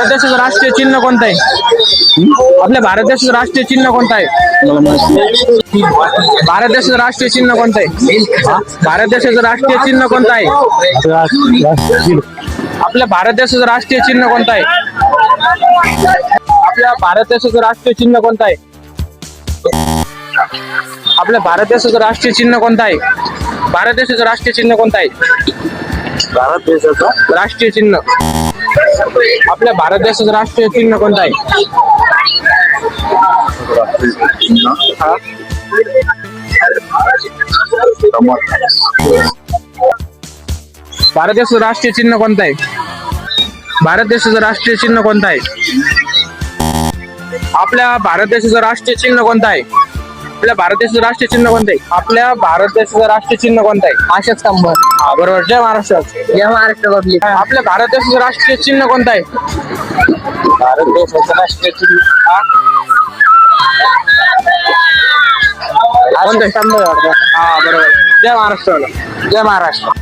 भारत देशाचं राष्ट्रीय चिन्ह कोणतं आहे? आपल्या भारत देशाचं राष्ट्रीय चिन्ह कोणतं आहे? भारत देशाचं राष्ट्रीय चिन्ह कोणतं आहे? भारत देशाचं राष्ट्रीय चिन्ह कोणतं आहे? आपल्या भारत देशाचं राष्ट्रीय चिन्ह कोणतं आहे? आपल्या भारत देशाचं राष्ट्रीय चिन्ह कोणतं आहे? आपल्या भारत देशाचं राष्ट्रीय चिन्ह कोणतं आहे? भारत देशाचं राष्ट्रीय चिन्ह कोणतं आहे? भारत देशाचा राष्ट्रीय चिन्ह. आपल्या भारत देशाचं राष्ट्रीय चिन्ह कोणतं आहे? हा. भारत देशाचं राष्ट्रीय चिन्ह कोणतं आहे? भारत देशाचं राष्ट्रीय चिन्ह कोणतं आहे? आपल्या भारत देशाचं राष्ट्रीय चिन्ह कोणतं आहे? आपल्या भारत देशाचं राष्ट्रीय चिन्ह कोणतं आहे? आपल्या भारत देशाचं राष्ट्रीय चिन्ह कोणतं आहे? अशोक स्तंभ. हा बरोबर. जय महाराष्ट्र. जय महाराष्ट्र पब्लिक. आपल्या भारत देशाचं राष्ट्रीय चिन्ह कोणतं आहे? भारत देशाचा राष्ट्रीय चिन्ह कोणतं आहे? स्तंभ. हा बरोबर. जय महाराष्ट्र. जय महाराष्ट्र.